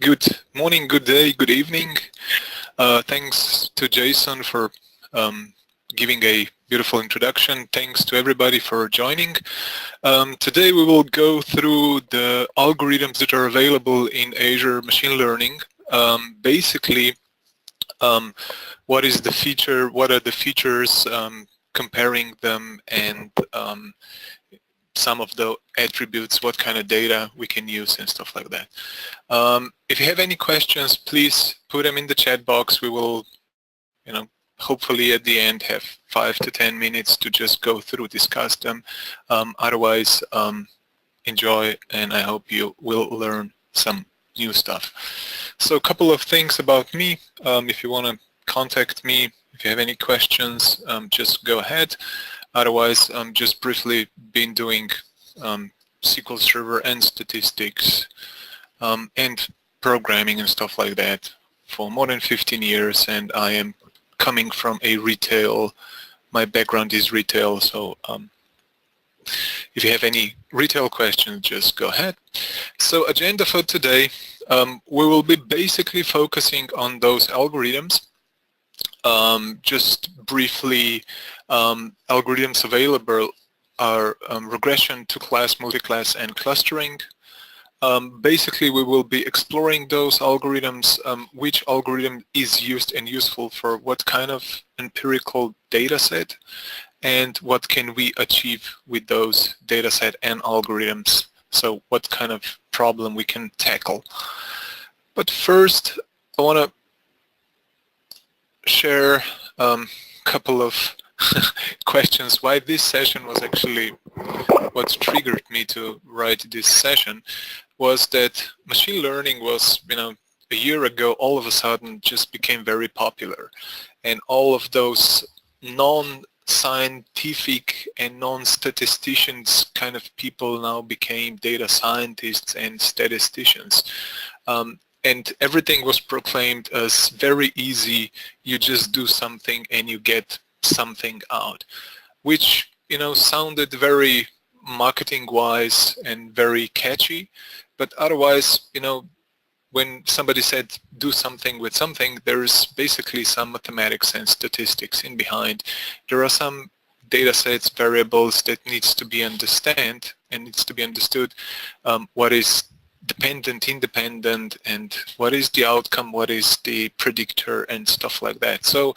Good morning, good day, good evening. Thanks to Jason for giving a beautiful introduction. Thanks to everybody for joining. Today we will go through the algorithms that are available in Azure Machine Learning. Basically, what is the feature, what are the features, comparing them, and some of the attributes, what kind of data we can use and stuff like that. If you have any questions, please put them in the chat box. We will, hopefully at the end have 5 to 10 minutes to just go through, discuss them. Otherwise, enjoy, and I hope you will learn some new stuff. So a couple of things about me. If you want to contact me, if you have any questions, just go ahead. Otherwise, I'm just briefly been doing SQL Server and statistics and programming and stuff like that for more than 15 years, and I am coming from a retail, my background is retail, so if you have any retail questions, just go ahead. So agenda for today, we will be basically focusing on those algorithms. Just briefly, algorithms available are regression, two-class, multiclass, and clustering. Basically, we will be exploring those algorithms, which algorithm is used and useful for what kind of empirical data set, and what can we achieve with those data set and algorithms. So what kind of problem we can tackle. But first, I want to share a couple of questions why this session was actually what triggered me to write this session was that machine learning was, a year ago all of a sudden just became very popular, and all of those non-scientific and non-statisticians kind of people now became data scientists and statisticians. And everything was proclaimed as very easy. You just do something and you get something out, which, sounded very marketing-wise and very catchy. But otherwise, when somebody said do something with something, there's basically some mathematics and statistics in behind. There are some data sets, variables that needs to be understood, what is dependent, independent, and what is the outcome, what is the predictor, and stuff like that. So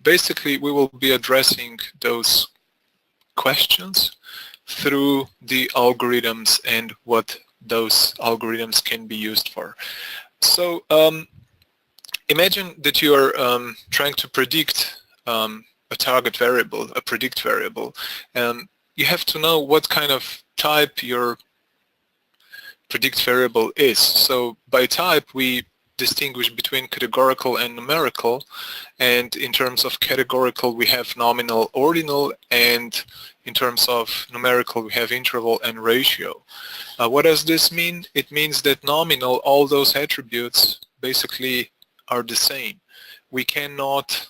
basically we will be addressing those questions through the algorithms and what those algorithms can be used for. So imagine that you are trying to predict a target variable, a predict variable. You have to know what kind of type your predict variable is. So by type we distinguish between categorical and numerical, and in terms of categorical we have nominal, ordinal, and in terms of numerical we have interval and ratio. What does this mean? It means that nominal, all those attributes basically are the same. We cannot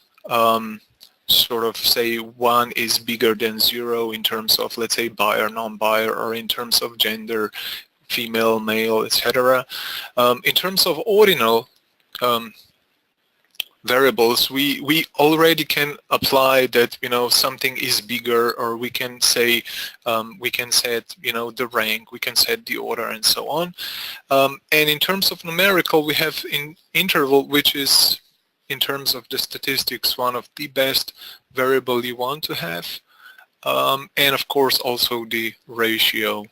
sort of say one is bigger than 0 in terms of, let's say, buyer, non-buyer, or in terms of gender, female, male, etc. In terms of ordinal variables, we already can apply that, something is bigger, or we can say, we can set, the rank, we can set the order, and so on. And in terms of numerical, we have in interval, which is, in terms of the statistics, one of the best variable you want to have. And of course also the ratio,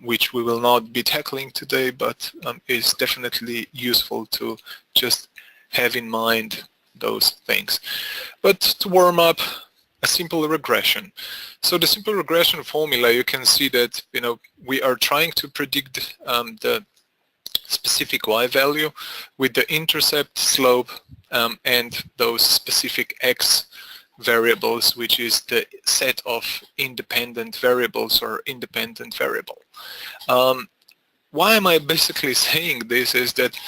which we will not be tackling today, but is definitely useful to just have in mind those things. But to warm up, a simple regression. So the simple regression formula, you can see that, we are trying to predict the specific y value with the intercept, slope, and those specific x variables, which is the set of independent variables or independent variable. Why am I basically saying this is that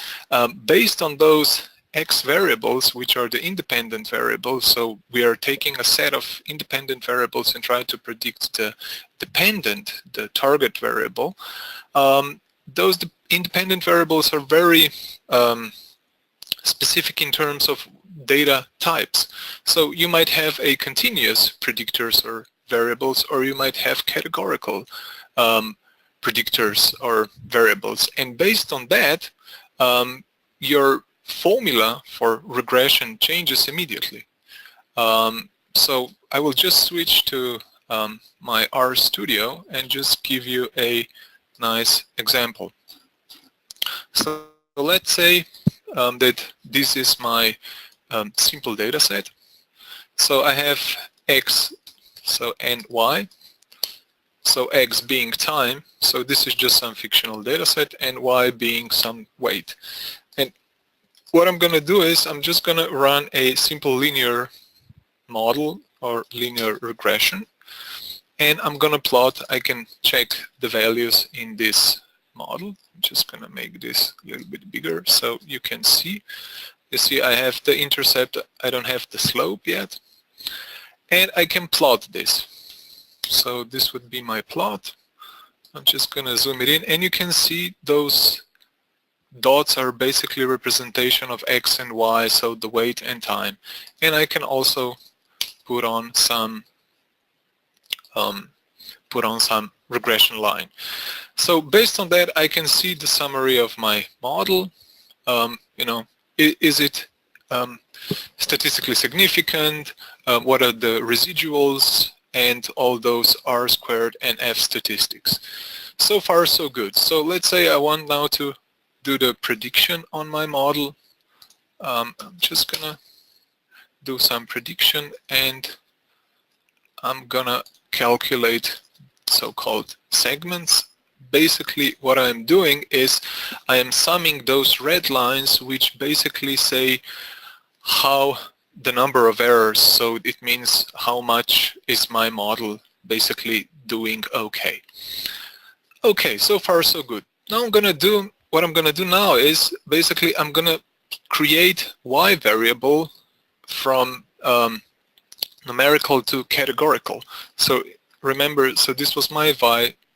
based on those x variables, which are the independent variables, so we are taking a set of independent variables and trying to predict the dependent, the target variable, those independent variables are very specific in terms of data types. So you might have a continuous predictors or variables, or you might have categorical predictors or variables. And based on that, your formula for regression changes immediately. So I will just switch to my RStudio and just give you a nice example. So let's say that this is my simple data set. So I have X and Y. So X being time, so this is just some fictional data set, and Y being some weight. And what I'm going to do is I'm just going to run a simple linear model or linear regression, and I'm going to plot. I can check the values in this model. I'm just going to make this a little bit bigger so you can see. You see I have the intercept, I don't have the slope yet, and I can plot this. So this would be my plot. I'm just going to zoom it in, and you can see those dots are basically representation of X and Y, so the weight and time. And I can also put on some regression line. So based on that, I can see the summary of my model. You know, is it statistically significant? What are the residuals? And all those R squared and F statistics. So far, so good. So let's say I want now to do the prediction on my model. I'm just gonna do some prediction, and I'm gonna calculate so-called segments. Basically, what I'm doing is I am summing those red lines, which basically say how the number of errors, so it means how much is my model basically doing okay. Okay, so far so good. Now what I'm gonna do now is basically I'm gonna create Y variable from numerical to categorical. So remember, so this was my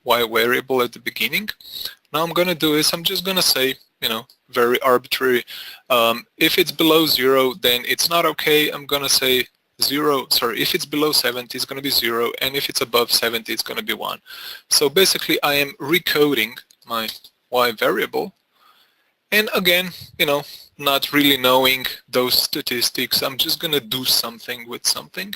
Y variable at the beginning. Now I'm gonna do is I'm just gonna say, you know, very arbitrary. If it's below 0, then it's not okay. I'm gonna say 0. Sorry, if it's below 70, it's gonna be 0, and if it's above 70, it's gonna be 1. So basically, I am recoding my Y variable, and again, you know, not really knowing those statistics, I'm just gonna do something with something.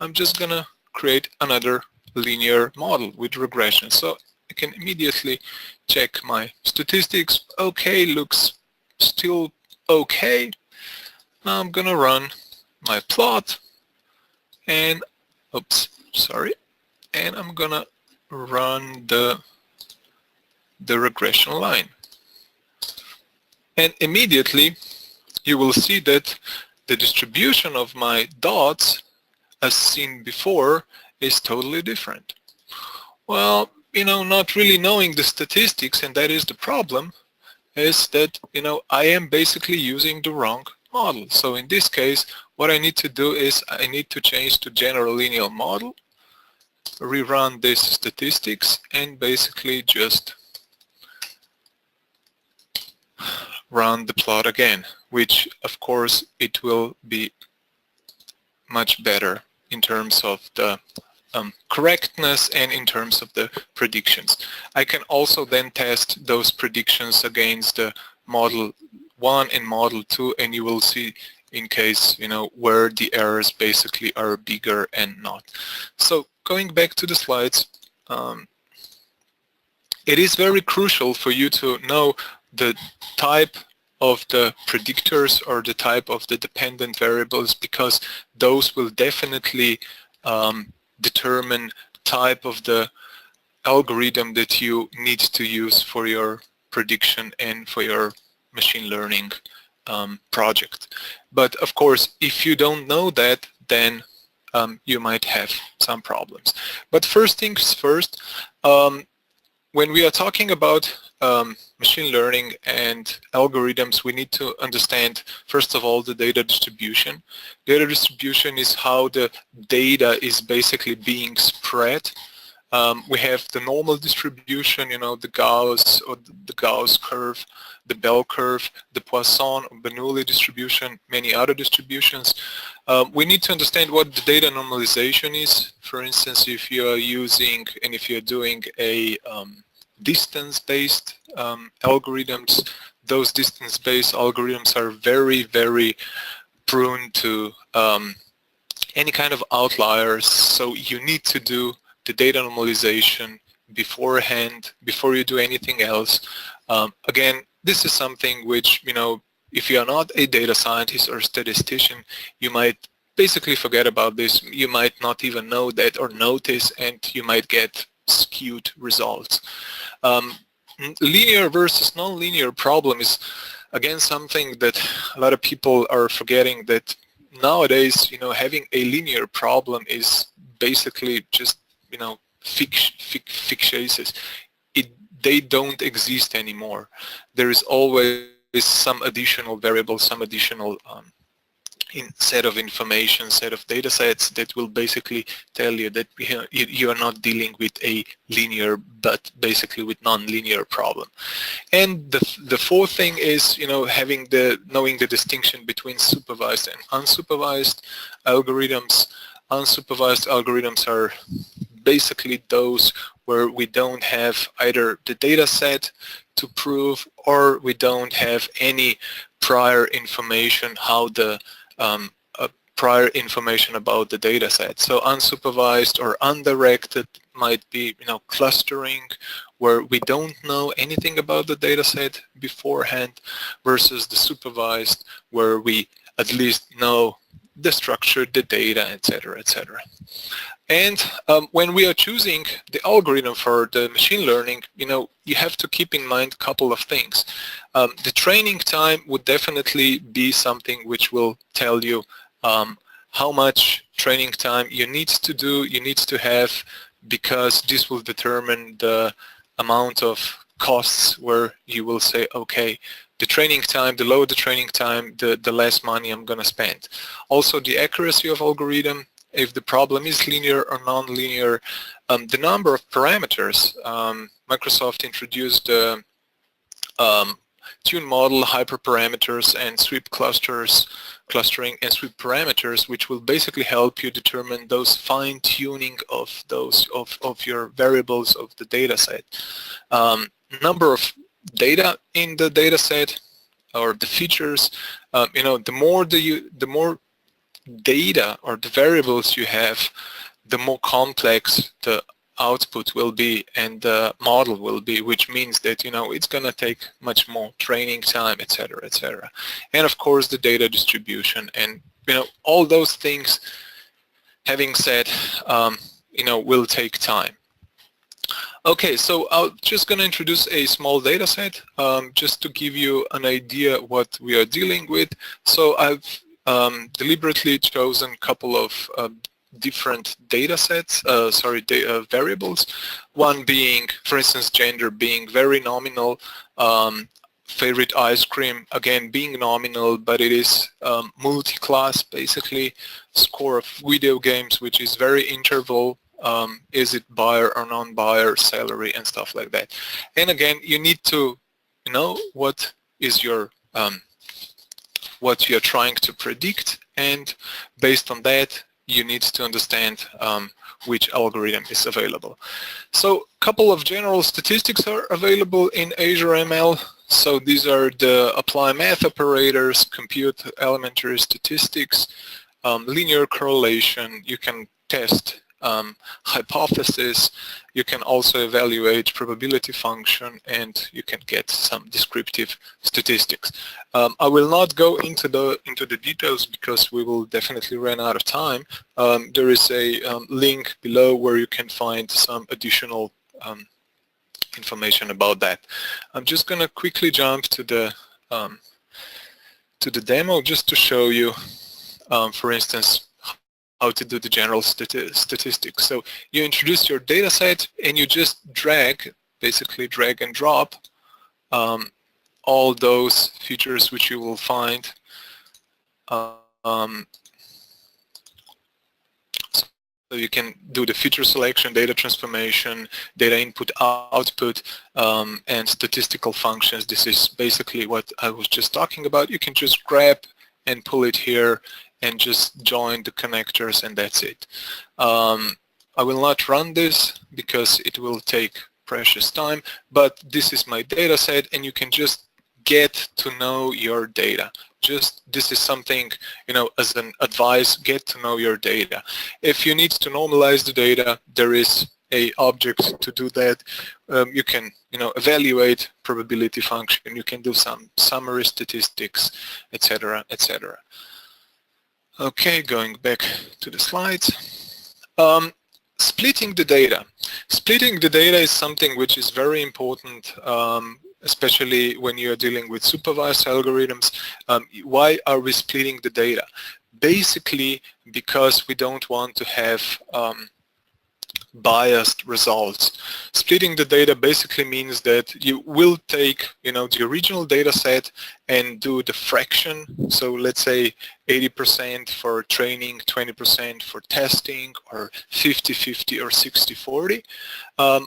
I'm just gonna create another linear model with regression. So I can immediately check my statistics. Okay, looks still okay. Now I'm gonna run my plot, and and I'm gonna run the regression line. And immediately you will see that the distribution of my dots, as seen before, is totally different. Well, you know, not really knowing the statistics, and that is the problem, is that, you know, I am basically using the wrong model. So in this case, what I need to do is I need to change to general linear model, rerun this statistics, and basically just run the plot again, which of course it will be much better in terms of the correctness and in terms of the predictions. I can also then test those predictions against the model 1 and model 2, and you will see in case, you know, where the errors basically are bigger and not. So going back to the slides, it is very crucial for you to know the type of the predictors or the type of the dependent variables, because those will definitely determine type of the algorithm that you need to use for your prediction and for your machine learning project. But of course, if you don't know that, then you might have some problems. But first things first, when we are talking about machine learning and algorithms, we need to understand, first of all, the data distribution. Data distribution is how the data is basically being spread We have the normal distribution, you know, the Gauss or the Gauss curve, the bell curve, the Poisson or Bernoulli distribution, many other distributions. We need to understand what the data normalization is. For instance, if you are using and if you're doing a distance-based algorithms, those distance-based algorithms are very, very prone to any kind of outliers. So you need to do the data normalization beforehand, before you do anything else. Again, this is something which, you know, if you are not a data scientist or statistician, you might basically forget about this. You might not even know that or notice, and you might get skewed results. Linear versus non-linear problem is, again, something that a lot of people are forgetting, that nowadays, you know, having a linear problem is basically just, you know, fictitious. They don't exist anymore. There is always some additional variable, some additional set of information, set of data sets that will basically tell you that you are not dealing with a linear, but basically with non-linear problem. And the fourth thing is, you know, knowing the distinction between supervised and unsupervised algorithms. Unsupervised algorithms are basically those where we don't have either the data set to prove, or we don't have any prior information prior information about the data set. So unsupervised or undirected might be, you know, clustering, where we don't know anything about the data set beforehand, versus the supervised, where we at least know the structure, the data, etc., etc. And when we are choosing the algorithm for the machine learning, you know, you have to keep in mind a couple of things. The training time would definitely be something which will tell you how much training time you need to do, you need to have, because this will determine the amount of costs where you will say, okay, the training time, the lower the training time, the less money I'm going to spend. Also, the accuracy of algorithm, if the problem is linear or non-linear, the number of parameters. Microsoft introduced tune model, hyperparameters, and sweep clustering and sweep parameters, which will basically help you determine those fine-tuning of your variables of the data set. Number of data in the data set, or the features, you know, the more data or the variables you have, the more complex the output will be and the model will be, which means that, you know, it's going to take much more training time, etc., etc. And of course the data distribution, and, you know, all those things, having said, you know, will take time. Okay, so I'm just going to introduce a small data set just to give you an idea what we are dealing with. So I've deliberately chosen a couple of different data sets, variables. One being, for instance, gender being very nominal, favorite ice cream, again, being nominal, but it is multi-class, basically, score of video games, which is very interval, is it buyer or non-buyer, salary, and stuff like that. And again, you need to know what is your what you're trying to predict, and based on that, you need to understand which algorithm is available. So a couple of general statistics are available in Azure ML. So these are the apply math operators, compute elementary statistics, linear correlation. You can test hypothesis. You can also evaluate probability function, and you can get some descriptive statistics. I will not go into the details because we will definitely run out of time. There is a link below where you can find some additional information about that. I'm just going to quickly jump to the demo just to show you, for instance, how to do the general statistics. So you introduce your data set and you just basically drag and drop all those features which you will find. So you can do the feature selection, data transformation, data input, output, and statistical functions. This is basically what I was just talking about. You can just grab and pull it here and just join the connectors, and that's it. I will not run this because it will take precious time, but this is my data set, and you can just get to know your data. Just this is something, as an advice, get to know your data. If you need to normalize the data, there is a object to do that. You can, evaluate probability function. You can do some summary statistics, etc., etc. Okay, going back to the slides. Splitting the data. Splitting the data is something which is very important, especially when you're dealing with supervised algorithms. Why are we splitting the data? Basically, because we don't want to have biased results. Splitting the data basically means that you will take, the original data set and do the fraction. So let's say 80% for training, 20% for testing, or 50-50 or 60-40.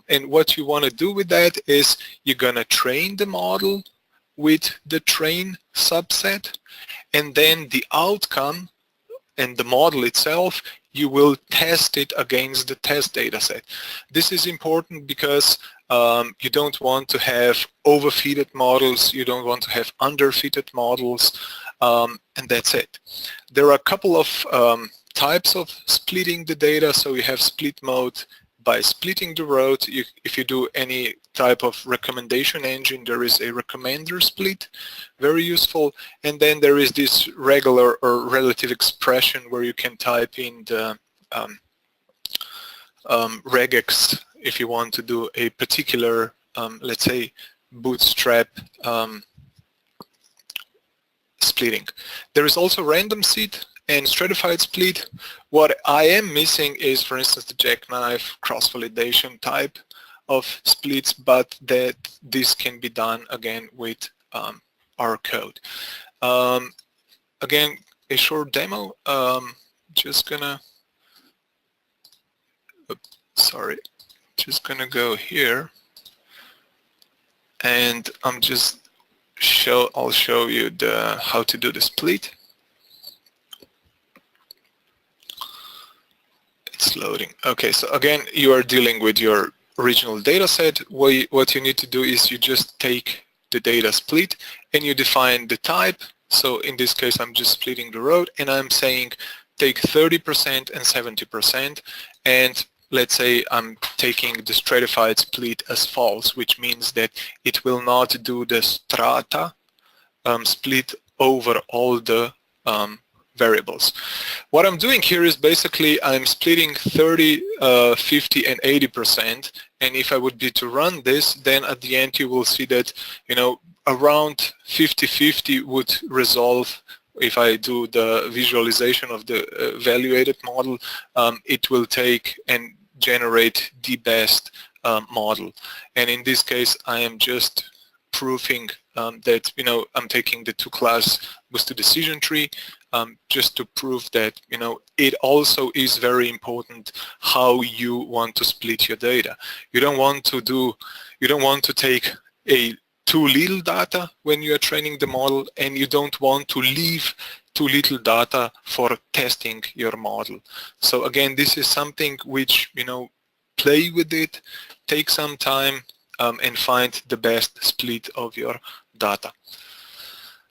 And what you want to do with that is you're going to train the model with the train subset, and then the outcome and the model itself, you will test it against the test data set. This is important because you don't want to have overfitted models, you don't want to have underfitted models, and that's it. There are a couple of types of splitting the data. So you have split mode by splitting the road. If you do any type of recommendation engine, there is a recommender split, very useful. And then there is this regular or relative expression where you can type in the regex if you want to do a particular, let's say, bootstrap splitting. There is also random seed and stratified split. What I am missing is, for instance, the jackknife cross-validation type of splits, but that this can be done again with our code. Again, a short demo. Just gonna go here, and I'll show you how to do the split. It's loading. Okay, so again, you are dealing with your original data set. What you need to do is you just take the data split and you define the type. So in this case, I'm just splitting the road, and I'm saying take 30% and 70%, and let's say I'm taking the stratified split as false, which means that it will not do the strata split over all the variables. What I'm doing here is basically I'm splitting 30, 50, and 80%, and if I would be to run this, then at the end you will see that, around 50-50 would resolve. If I do the visualization of the evaluated model, it will take and generate the best model. And in this case, I am just proving that, I'm taking the two-class boosted decision tree just to prove that, it also is very important how you want to split your data. You don't want to take too little data when you are training the model, and you don't want to leave too little data for testing your model. So again, this is something which, play with it, take some time, and find the best split of your data.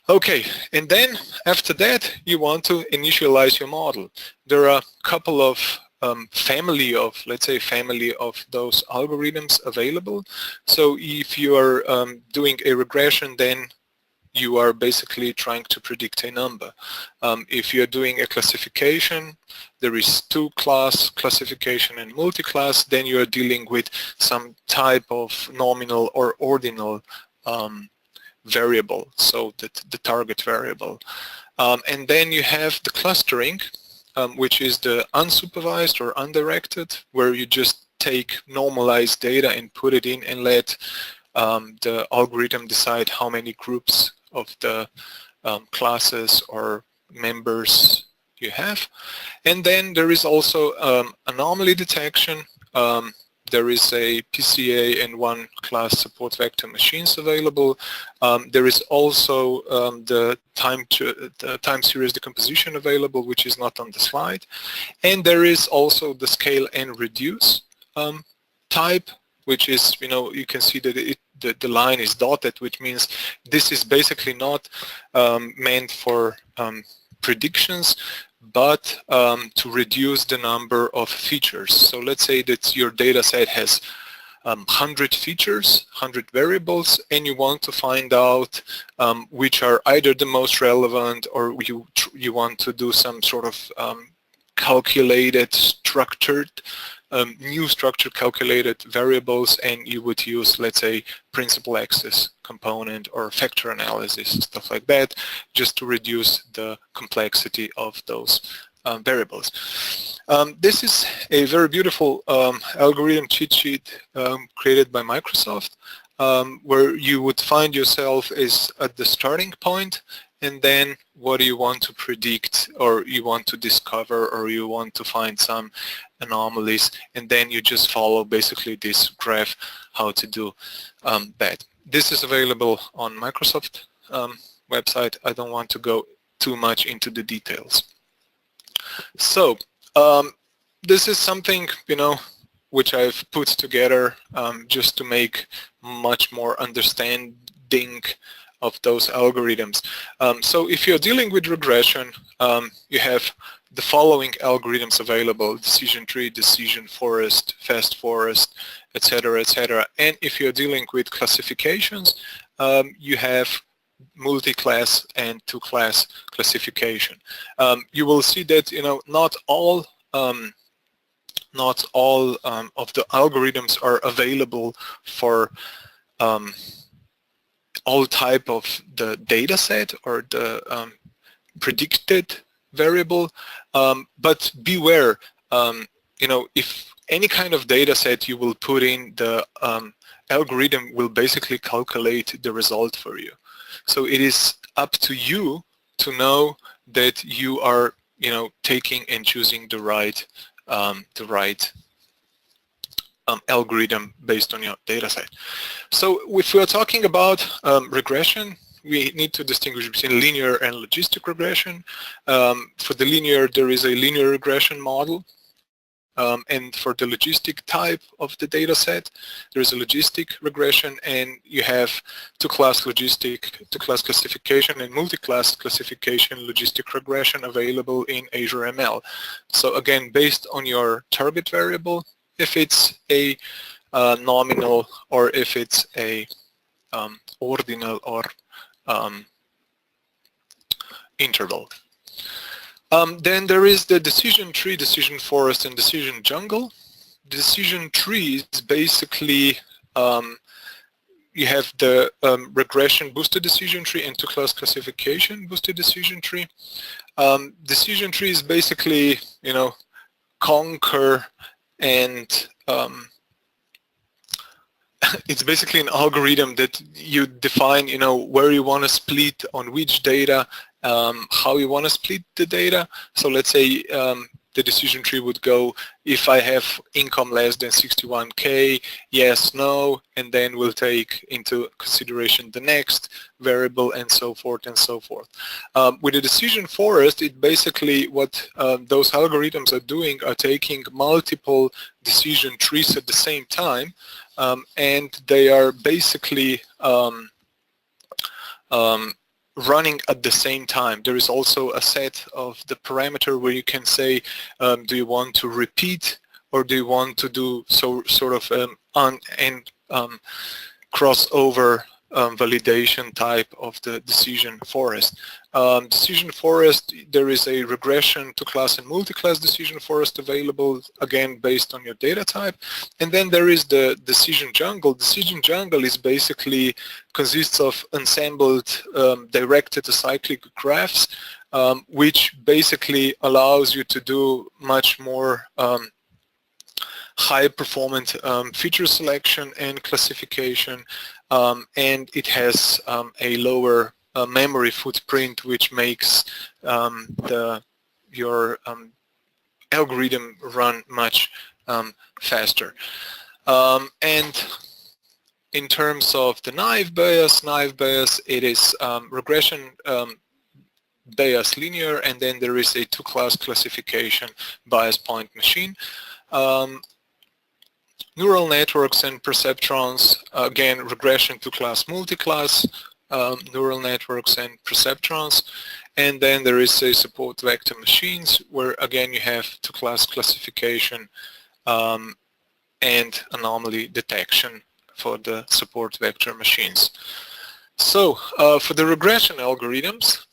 Okay, and then after that, you want to initialize your model. There are a couple of family of those algorithms available. So if you are doing a regression, then you are basically trying to predict a number. If you're doing a classification, there is two-class classification and multi-class, then you are dealing with some type of nominal or ordinal variable, so the target variable. And then you have the clustering, which is the unsupervised or undirected, where you just take normalized data and put it in and let the algorithm decide how many groups of the classes or members you have. And then there is also anomaly detection. There is a PCA and one class support vector machines available. There is also the time series decomposition available, which is not on the slide. And there is also the scale and reduce type, which is, you can see that the line is dotted, which means this is basically not meant for predictions, but to reduce the number of features. So let's say that your data set has 100 features, 100 variables, and you want to find out which are either the most relevant, or you want to do some sort of calculated, structured, new structured calculated variables, and you would use, let's say, principal axis component or factor analysis, stuff like that, just to reduce the complexity of those variables. This is a very beautiful algorithm cheat sheet created by Microsoft, where you would find yourself is at the starting point, and then what do you want to predict, or you want to discover, or you want to find some anomalies, and then you just follow basically this graph how to do that. This is available on Microsoft website. I don't want to go too much into the details. So this is something, which I've put together just to make much more understanding of those algorithms. So if you're dealing with regression, you have the following algorithms available: decision tree, decision forest, fast forest, etc., etc. And if you're dealing with classifications, you have multi-class and two-class classification. You will see that not all of the algorithms are available for all type of the data set or the predicted variable, but beware, if any kind of data set you will put in, the algorithm will basically calculate the result for you. So it is up to you to know that you are, taking and choosing the right algorithm based on your data set. So if we are talking about regression, we need to distinguish between linear and logistic regression. For the linear, there is a linear regression model. And for the logistic type of the data set, there is a logistic regression, and you have two-class classification and multi-class classification logistic regression available in Azure ML. So again, based on your target variable, if it's a nominal or if it's a ordinal or interval. Then there is the decision tree, decision forest, and decision jungle. Decision tree is basically, you have the regression boosted decision tree and two-class classification boosted decision tree. Decision tree is basically, conquer and it's basically an algorithm that you define, where you want to split on which data, how you want to split the data. So let's say the decision tree would go, if I have income less than 61K, yes, no, and then we'll take into consideration the next variable, and so forth and so forth. With the decision forest, it basically, what those algorithms are doing are taking multiple decision trees at the same time, and they are basically running at the same time. There is also a set of the parameter where you can say, do you want to repeat, or do you want to do sort of crossover validation type of the decision forest. Decision forest, there is a regression to class and multi-class decision forest available, again based on your data type. And then there is the decision jungle. Decision jungle is basically consists of ensembled directed acyclic graphs, which basically allows you to do much more high performance feature selection and classification, and it has a lower memory footprint, which makes the your algorithm run much faster. And in terms of the naive bias, it is regression bias linear, and then there is a two-class classification bias point machine. Neural networks and perceptrons, again, regression two-class multi-class neural networks and perceptrons. And then there is a support vector machines where, again, you have two-class classification and anomaly detection for the support vector machines. So for the regression algorithms,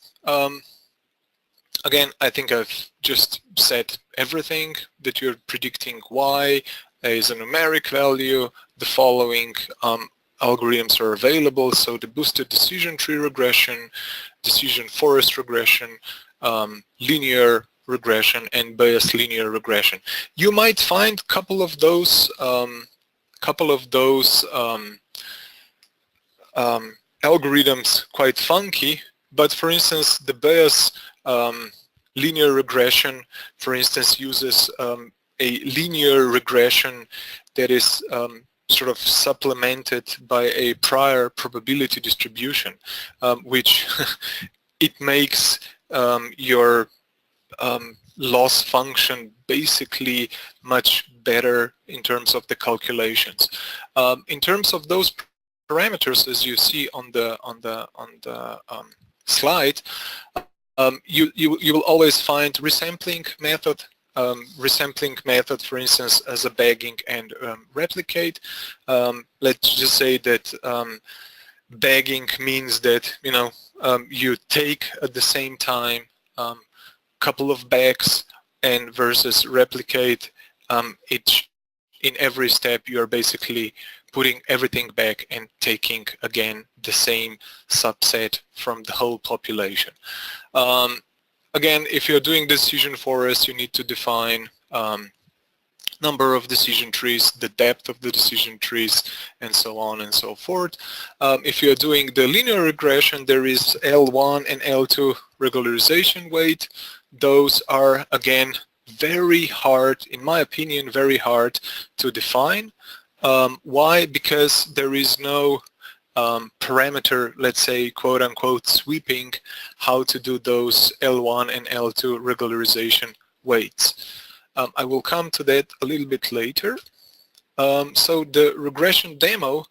again, I think I've just said everything, that you're predicting y is a numeric value. The following algorithms are available, so the boosted decision tree regression, decision forest regression, linear regression, and bias linear regression. You might find a couple of those algorithms quite funky, but for instance, the bias linear regression, for instance, uses a linear regression that is sort of supplemented by a prior probability distribution, which it makes your loss function basically much better in terms of the calculations. In terms of those parameters, as you see on the slide, you will always find resampling method. Resampling method, for instance, as a bagging and replicate. Let's just say that bagging means that you take at the same time couple of bags, and versus replicate, in every step you are basically putting everything back and taking again the same subset from the whole population. Again, if you're doing decision forest, you need to define number of decision trees, the depth of the decision trees, and so on and so forth. If you're doing the linear regression, there is L1 and L2 regularization weight. Those are, again, very hard, in my opinion, very hard to define. Why? Because there is no parameter, let's say, quote-unquote, sweeping how to do those L1 and L2 regularization weights. I will come to that a little bit later. So the regression demo,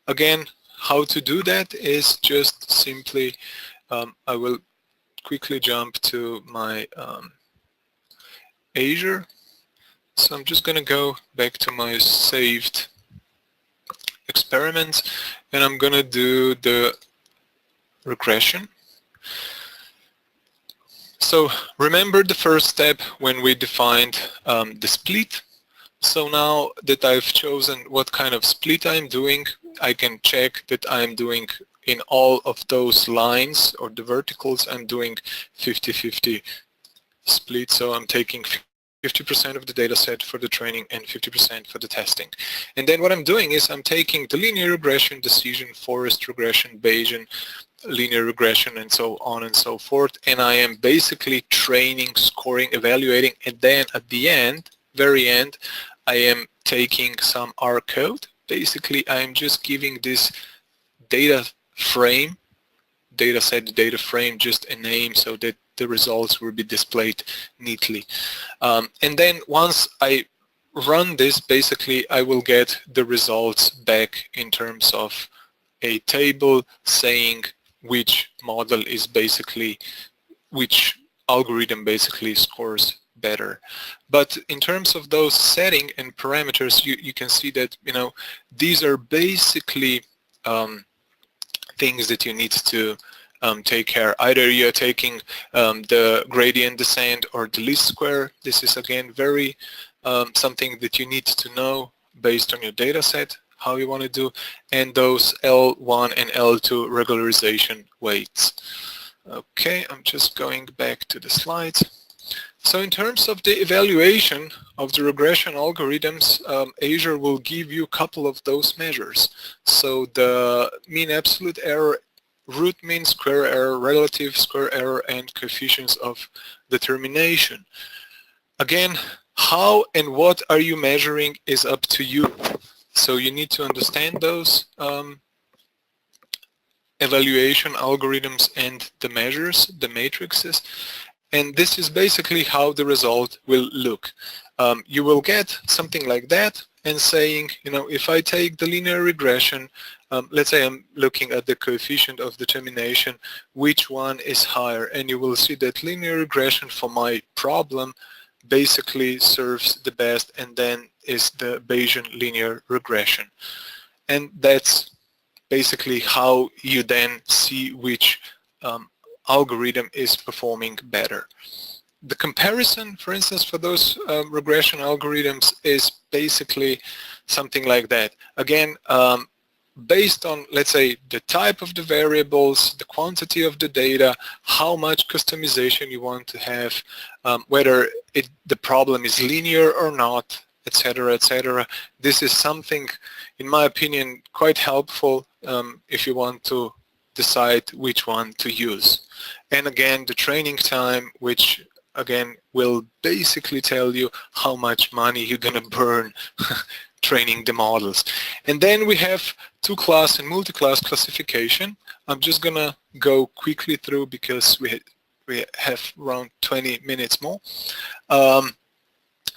again, how to do that is just simply, I will quickly jump to my Azure. So I'm just going to go back to my saved experiments, and I'm going to do the regression. So remember the first step when we defined the split. So now that I've chosen what kind of split I'm doing, I can check that I'm doing in all of those lines or the verticals, I'm doing 50-50 split. So I'm taking 50% of the data set for the training and 50% for the testing. And then what I'm doing is I'm taking the linear regression, decision, forest regression, Bayesian, linear regression, and so on and so forth, and I am basically training, scoring, evaluating, and then at the end, very end, I am taking some R code. Basically, I am just giving this data frame, data set, data frame, just a name so that the results will be displayed neatly. And then once I run this, basically I will get the results back in terms of a table saying which model is basically, which algorithm basically scores better. But in terms of those setting and parameters, you can see that, these are basically things that you need to take care. Either you're taking the gradient descent or the least square. This is again very something that you need to know based on your data set, how you want to do, and those L1 and L2 regularization weights. Okay, I'm just going back to the slides. So in terms of the evaluation of the regression algorithms, Azure will give you a couple of those measures. So the mean absolute error root mean, square error, relative square error, and coefficients of determination. Again, how and what are you measuring is up to you. So you need to understand those evaluation algorithms and the measures, the matrices, and this is basically how the result will look. You will get something like that and saying, you know, if I take the linear regression, let's say I'm looking at the coefficient of determination, which one is higher, and you will see that linear regression for my problem basically serves the best, and then is the Bayesian linear regression. And that's basically how you then see which algorithm is performing better. The comparison, for instance, for those regression algorithms is basically something like that. Again, based on, let's say, the type of the variables, the quantity of the data, how much customization you want to have, whether the problem is linear or not, etc., etc. This is something, in my opinion, quite helpful if you want to decide which one to use. And again, the training time, which again will basically tell you how much money you're going to burn training the models. And then we have two-class and multi-class classification. I'm just going to go quickly through because we have around 20 minutes more.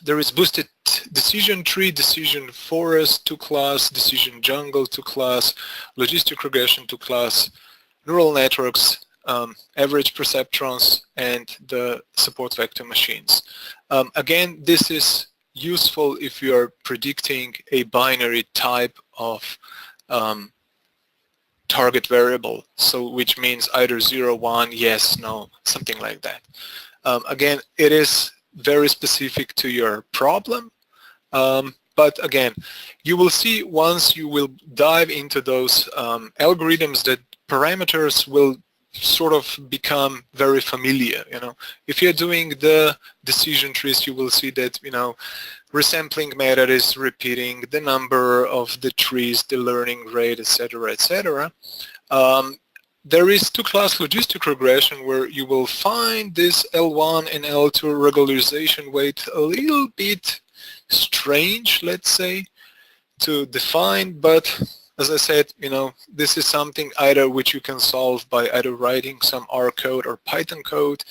There is boosted decision tree, decision forest, two-class, decision jungle, two-class, logistic regression, two-class, neural networks, average perceptrons, and the support vector machines. Again, this is useful if you are predicting a binary type of target variable, so which means either 0, 1, yes, no, something like that. Again, it is very specific to your problem, but again, you will see once you will dive into those algorithms that parameters will sort of become very familiar. You know, if you're doing the decision trees, you will see that, you know, resampling method is repeating the number of the trees, the learning rate, etc., etc. There is two-class logistic regression where you will find this L1 and L2 regularization weight a little bit strange, let's say, to define, but as I said, you know, this is something either which you can solve by either writing some R code or Python code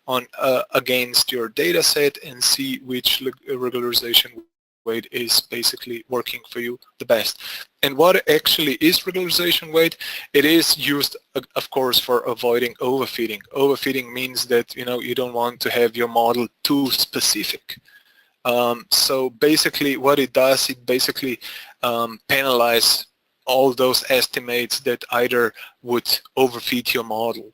on against your data set and see which regularization weight is basically working for you the best. And what actually is regularization weight? It is used, of course, for avoiding overfitting. Overfitting means that, you know, you don't want to have your model too specific. So basically what it does, it basically penalizes all those estimates that either would overfit your model.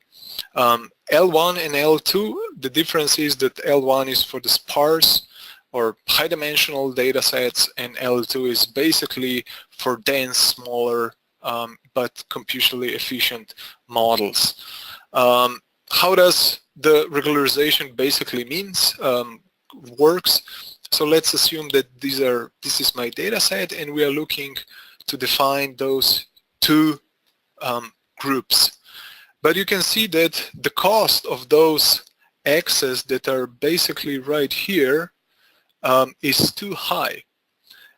L1 and L2, the difference is that L1 is for the sparse or high-dimensional data sets, and L2 is basically for dense, smaller, but computationally efficient models. How does the regularization basically works? So let's assume that this is my data set, and we are looking to define those two groups. But you can see that the cost of those x's that are basically right here is too high.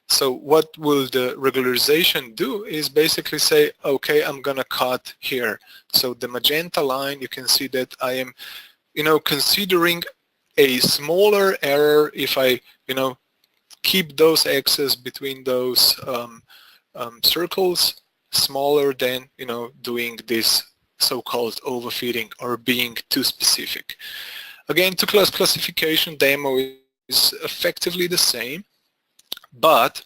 So what will the regularization do is basically say, okay, I'm going to cut here. So the magenta line, you can see that I am, you know, considering a smaller error if I, you know, keep those x's between those circles smaller than, you know, doing this so-called overfitting or being too specific. Again, two-class classification demo is effectively the same, but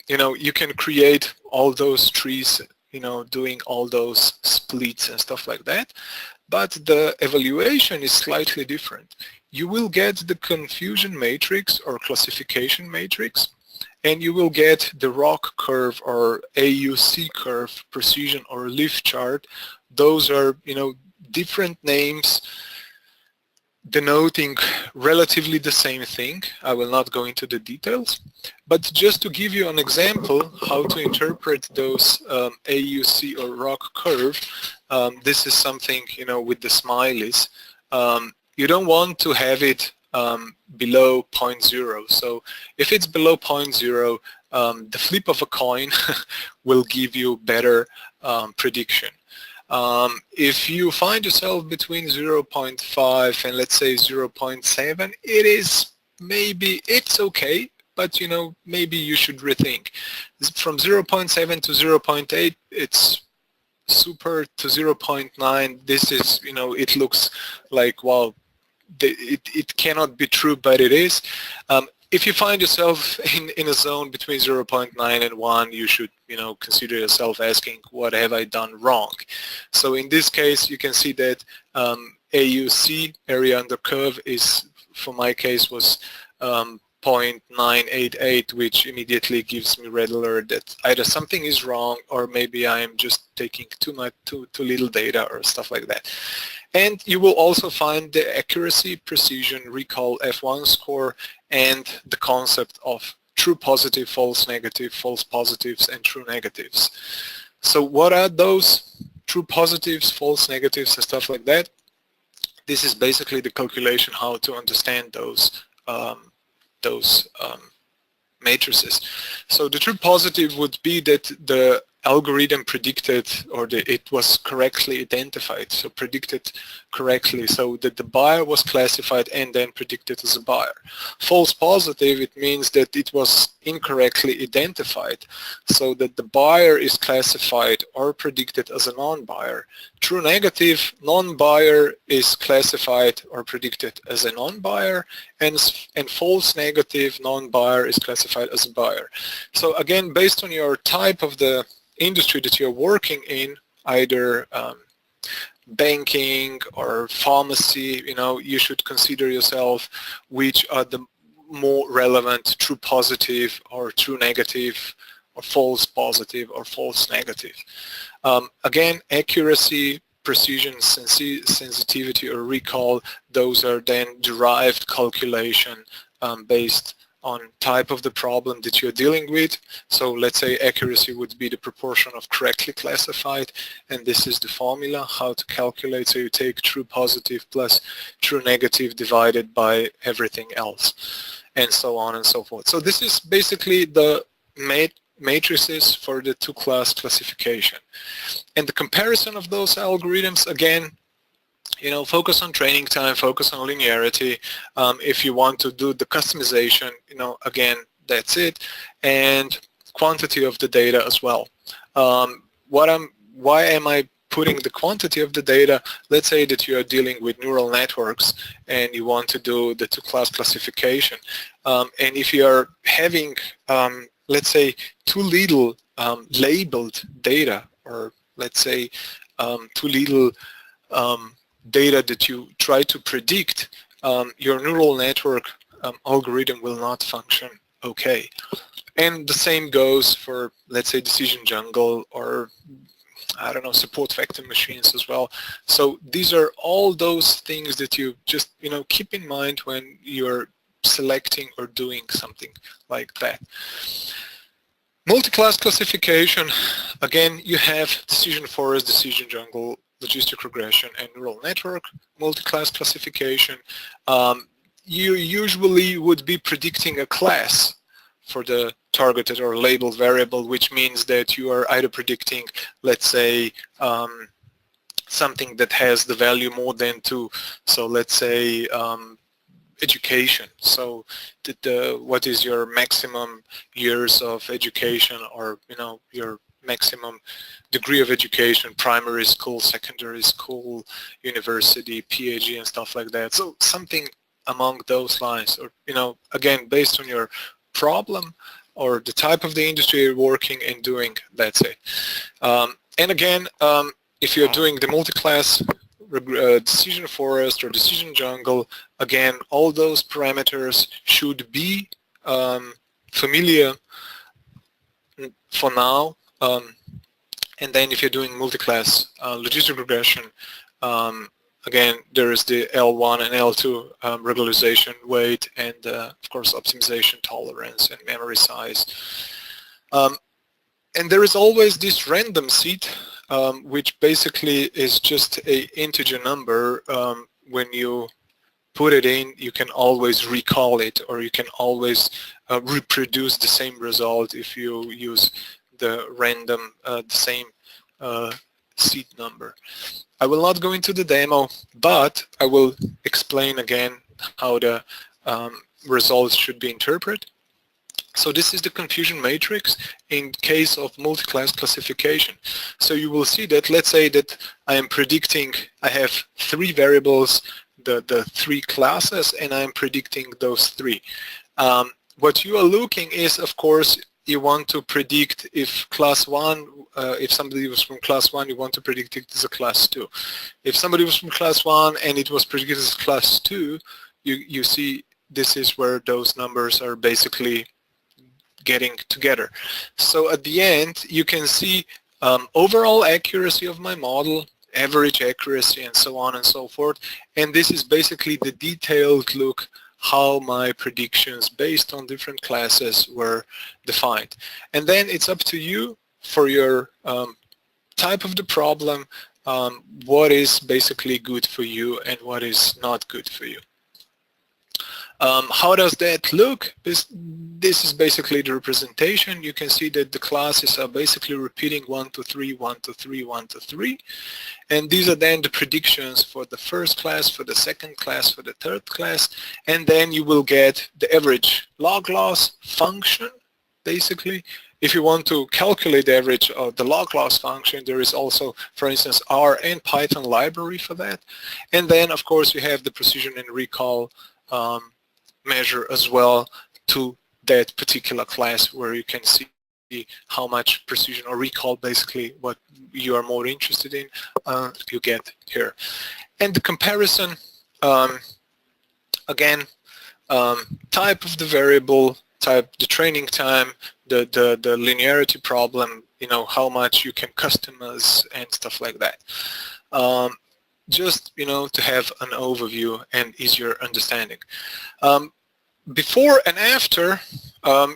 you know, you can create all those trees, you know, doing all those splits and stuff like that, but the evaluation is slightly different. You will get the confusion matrix or classification matrix, and you will get the ROC curve or AUC curve, precision or lift chart. Those are, you know, different names denoting relatively the same thing. I will not go into the details, but just to give you an example how to interpret those AUC or ROC curve, this is something, you know, with the smileys. You don't want to have it below 0.0. So if it's below 0.0, the flip of a coin will give you better prediction. If you find yourself between 0.5 and let's say 0.7, it is maybe, it's okay, but you know, maybe you should rethink. From 0.7 to 0.8, it's super. To 0.9, this is, you know, it looks like, well, it cannot be true, but it is. If you find yourself in a zone between 0.9 and 1, you should, you know, consider yourself asking, what have I done wrong? So in this case, you can see that AUC, area under curve, is, for my case, was 0.988, which immediately gives me red alert that either something is wrong or maybe I am just taking too little data or stuff like that. And you will also find the accuracy, precision, recall, F1 score, and the concept of true positive, false negative, false positives, and true negatives. So what are those true positives, false negatives, and stuff like that? This is basically the calculation how to understand those matrices. So the true positive would be that the algorithm predicted, or it was correctly identified, so predicted correctly, so that the buyer was classified and then predicted as a buyer. False positive, it means that it was incorrectly identified, so that the buyer is classified or predicted as a non-buyer. True negative, non-buyer is classified or predicted as a non-buyer, and false negative, non-buyer is classified as a buyer. So again, based on your type of the industry that you're working in, either banking or pharmacy, you know, you should consider yourself which are the more relevant true positive or true negative or false positive or false negative. Again, accuracy, precision, sensitivity, or recall, those are then derived calculation based on type of the problem that you're dealing with. So let's say accuracy would be the proportion of correctly classified, and this is the formula how to calculate. So you take true positive plus true negative divided by everything else, and so on and so forth. So this is basically the matrices for the two-class classification. And the comparison of those algorithms, again, you know, focus on training time, focus on linearity. If you want to do the customization, you know, again, that's it. And quantity of the data as well. Why am I putting the quantity of the data? Let's say that you are dealing with neural networks and you want to do the two-class classification. And if you are having, let's say, too little labeled data, or let's say too little data that you try to predict, your neural network algorithm will not function okay. And the same goes for, let's say, decision jungle, or I don't know, support vector machines as well. So these are all those things that you just, you know, keep in mind when you're selecting or doing something like that. Multi-class classification, again, you have decision forest, decision jungle, logistic regression, and neural network. Multi-class classification, you usually would be predicting a class for the targeted or labeled variable, which means that you are either predicting, let's say, something that has the value more than 2. So let's say education. So what is your maximum years of education, or, you know, your maximum degree of education, primary school, secondary school, university, PhD, and stuff like that. So something among those lines, or, you know, again, based on your problem or the type of the industry you're working and doing, that's it. And again, if you're doing the multi-class decision forest or decision jungle, again, all those parameters should be familiar for now. And then if you're doing multi-class logistic regression, again, there is the L1 and L2 regularization weight, and of course optimization tolerance and memory size. And there is always this random seed, which basically is just a integer number. When you put it in, you can always recall it, or you can always reproduce the same result if you use the random, the same seed number. I will not go into the demo, but I will explain again how the results should be interpreted. So this is the confusion matrix in case of multi-class classification. So you will see that, let's say that I am predicting, I have 3 variables, the 3 classes, and I am predicting those 3. What you are looking is, of course, you want to predict if class 1, if somebody was from class 1, you want to predict it as a class 2. If somebody was from class 1 and it was predicted as class 2, you see this is where those numbers are basically getting together. So at the end, you can see overall accuracy of my model, average accuracy, and so on and so forth. And this is basically the detailed look how my predictions based on different classes were defined. And then it's up to you for your type of the problem, what is basically good for you and what is not good for you. How does that look? This is basically the representation. You can see that the classes are basically repeating 1 to 3, 1 to 3, 1 to 3. And these are then the predictions for the first class, for the second class, for the third class. And then you will get the average log loss function, basically. If you want to calculate the average of the log loss function, there is also, for instance, R and Python library for that. And then, of course, you have the precision and recall measure as well to that particular class, where you can see how much precision or recall, basically what you are more interested in, you get here. And the comparison, again, type of the variable, type, the training time, the linearity problem, you know, how much you can customize and stuff like that. Just, you know, to have an overview and easier understanding. Before and after,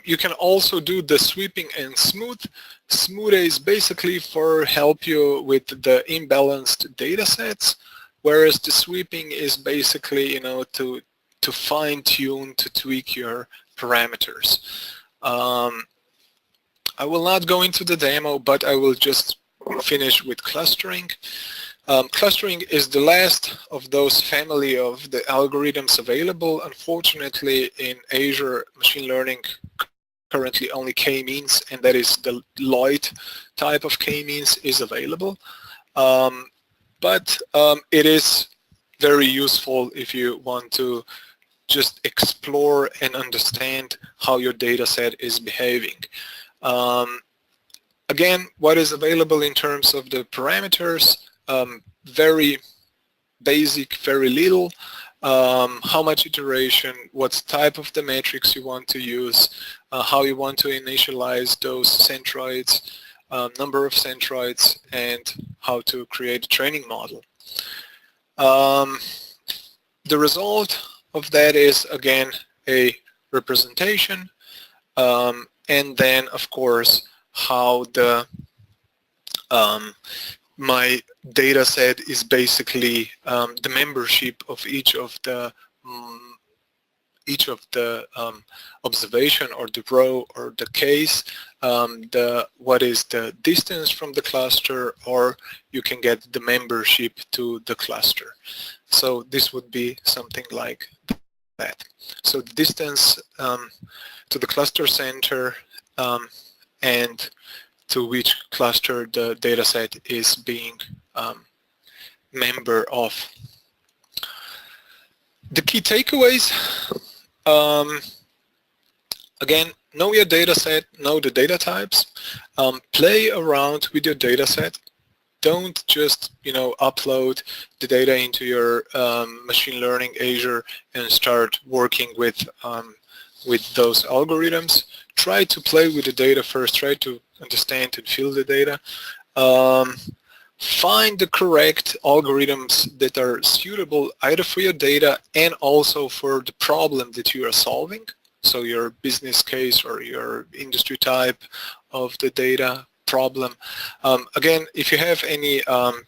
you can also do the sweeping and smooth. SMOTE is basically for help you with the imbalanced data sets, whereas the sweeping is basically, you know, to fine-tune, to tweak your parameters. I will not go into the demo, but I will just finish with clustering. Clustering is the last of those family of the algorithms available. Unfortunately, in Azure Machine Learning, currently only k-means, and that is the Lloyd type of k-means is available. But it is very useful if you want to just explore and understand how your data set is behaving. Again, what is available in terms of the parameters, very basic, very little. How much iteration, what type of the matrix you want to use, how you want to initialize those centroids, number of centroids, and how to create a training model. The result of that is, again, a representation, and then, of course, how the my data set is basically the membership of each of the observation or the row or the case, what is the distance from the cluster, or you can get the membership to the cluster. So this would be something like that. So the distance to the cluster center and to which cluster the dataset is being member of. The key takeaways, again, know your dataset, know the data types, play around with your dataset. Don't just, you know, upload the data into your machine learning Azure and start working with those algorithms. Try to play with the data first, try to understand and feel the data. find the correct algorithms that are suitable either for your data and also for the problem that you are solving. So your business case or your industry type of the data problem. Again, if you have any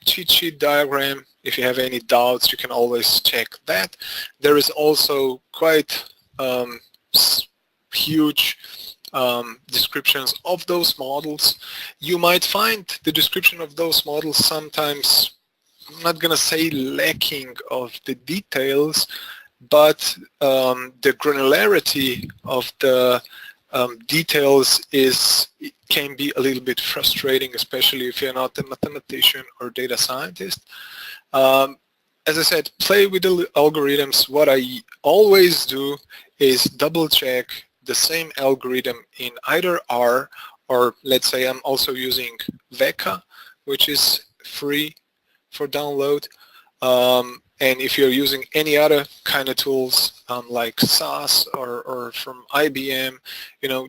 cheat sheet diagram, if you have any doubts, you can always check that. There is also quite huge descriptions of those models. You might find the description of those models sometimes, I'm not going to say lacking of the details, but the granularity of the details can be a little bit frustrating, especially if you're not a mathematician or data scientist. As I said, play with the algorithms. What I always do is double check the same algorithm in either R, or let's say I'm also using Veka, which is free for download. And if you're using any other kind of tools like SAS or from IBM,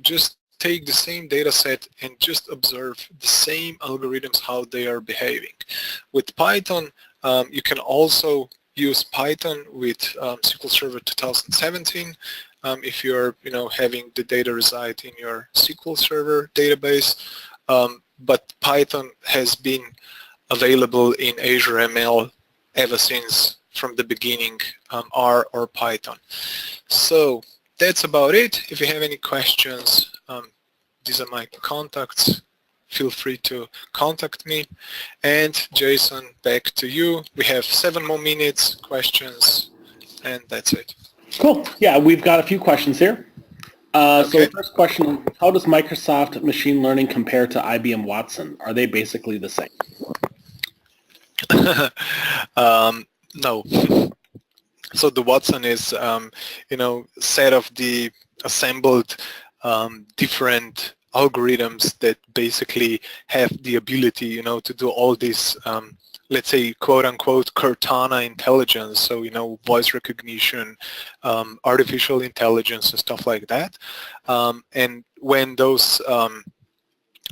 just take the same data set and just observe the same algorithms, how they are behaving. With Python, you can also use Python with SQL Server 2017 if you're having the data reside in your SQL Server database. But Python has been available in Azure ML ever since from the beginning, R or Python. So that's about it. If you have any questions, these are my contacts. Feel free to contact me. And Jason, back to you. We have 7 more minutes, questions, and that's it. Cool. Yeah, we've got a few questions here. Okay. So the first question, how does Microsoft Machine Learning compare to IBM Watson? Are they basically the same? No. So the Watson is, set of the assembled different algorithms that basically have the ability, to do all this, let's say, quote-unquote, Cortana intelligence, so, voice recognition, artificial intelligence and stuff like that. And when those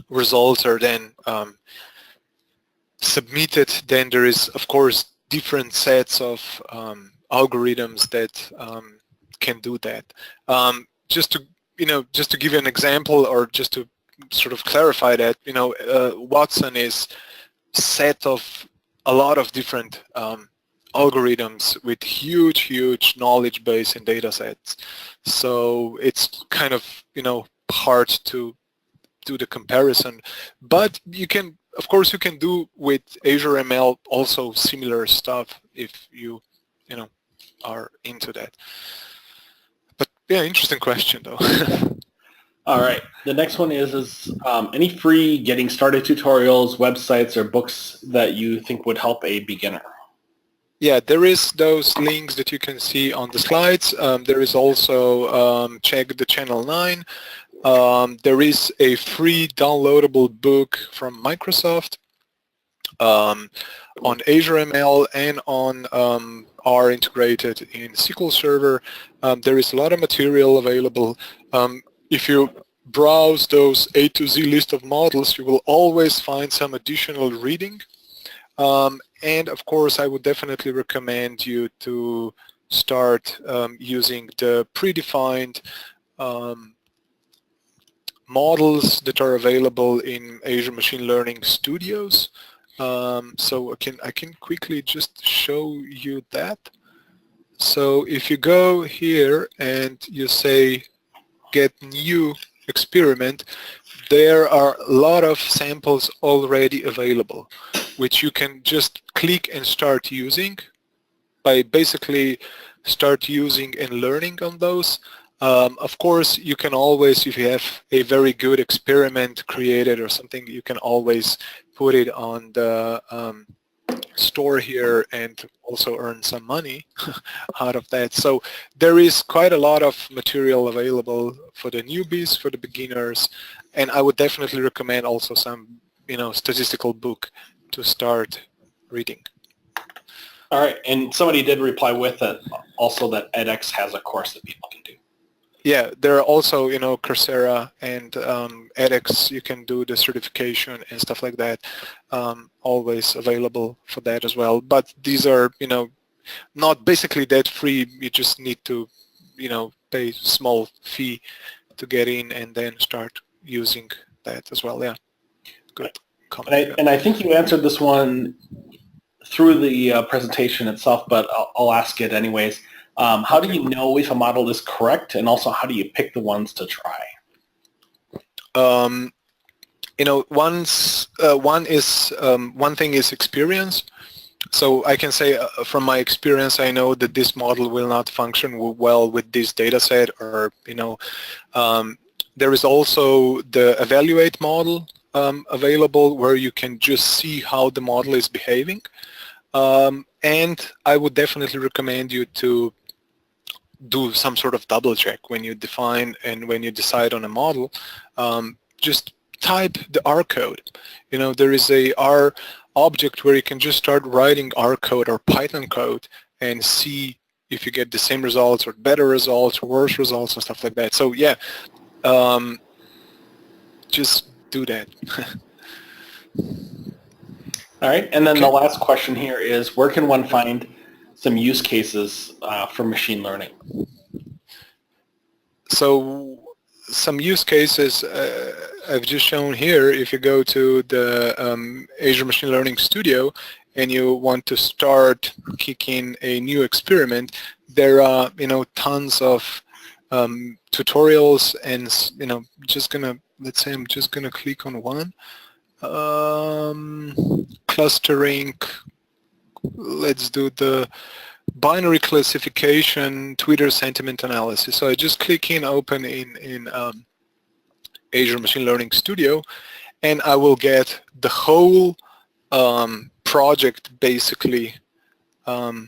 results are then submitted, then there is, of course, different sets of algorithms that can do that. Just to give you an example, or just to sort of clarify that, Watson is set of a lot of different algorithms with huge knowledge base and data sets. So it's kind of, hard to do the comparison. But you can, of course, you can do with Azure ML also similar stuff if you are into that. But yeah, interesting question though. All right. The next one is any free getting started tutorials, websites, or books that you think would help a beginner? Yeah, there is those links that you can see on the slides. There is also, check the channel 9. There is a free downloadable book from Microsoft on Azure ML and on R integrated in SQL Server. There is a lot of material available. If you browse those A to Z list of models, you will always find some additional reading. And of course, I would definitely recommend you to start using the predefined models that are available in Azure Machine Learning Studios. So I can quickly just show you that. So if you go here and you say get new experiment, there are a lot of samples already available, which you can just click and start using by basically start using and learning on those. Of course, you can always, if you have a very good experiment created or something, you can always put it on the store here and also earn some money out of that. So there is quite a lot of material available for the newbies, for the beginners, and I would definitely recommend also some, statistical book to start reading. All right, and somebody did reply with it also that edX has a course that people can do. yeah, there are also, Coursera and edX. You can do the certification and stuff like that. Always available for that as well. But these are, not basically that free. You just need to, pay small fee to get in and then start using that as well. Yeah, good comment. And I think you answered this one through the presentation itself, but I'll ask it anyways. How do you know if a model is correct, and also how do you pick the ones to try? One thing is experience. So I can say from my experience, I know that this model will not function well with this data set, or, there is also the evaluate model available, where you can just see how the model is behaving. And I would definitely recommend you to do some sort of double check when you define and when you decide on a model. Just type the R code. There is a R object where you can just start writing R code or Python code and see if you get the same results or better results or worse results and stuff like that. So yeah, just do that. All right, and then the last question here is, where can one find some use cases for machine learning? So some use cases I've just shown here. If you go to the Azure Machine Learning Studio and you want to start kicking a new experiment, there are tons of tutorials, and let's say I'm just gonna click on one. Clustering. Let's do the binary classification, Twitter sentiment analysis. So I just click in, open in Azure Machine Learning Studio, and I will get the whole project basically. The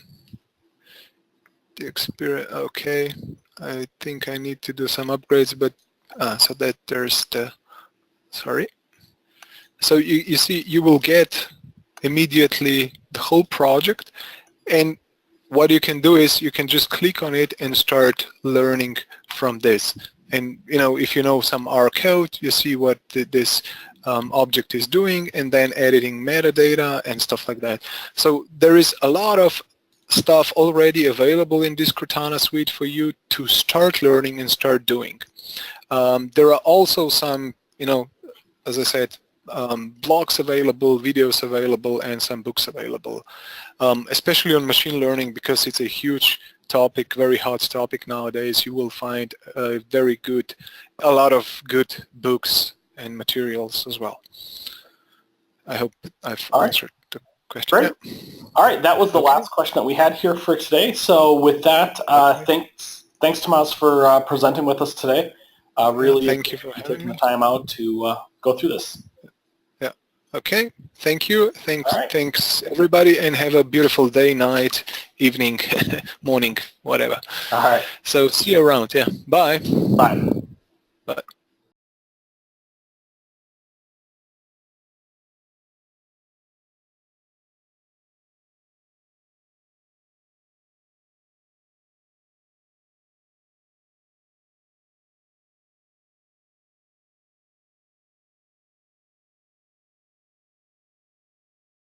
experience. Okay, I think I need to do some upgrades, but so that there's the. Sorry. So you see, you will get immediately the whole project, and what you can do is you can just click on it and start learning from this. And if you know some R code, you see what this object is doing, and then editing metadata and stuff like that. So there is a lot of stuff already available in this Cortana suite for you to start learning and start doing. There are also some, as I said, blogs available, videos available, and some books available, especially on machine learning, because it's a huge topic, very hot topic nowadays. You will find a lot of good books and materials as well. I hope I've answered the question. Great. Yeah. All right, that was the last question that we had here for today. So with that, thanks Tomaž for presenting with us today. Really thank you for taking the time out to go through this. Yeah. Okay. Thank you. Thanks everybody, and have a beautiful day, night, evening, morning, whatever. All right. So see you around. Yeah. Bye. Bye. Bye.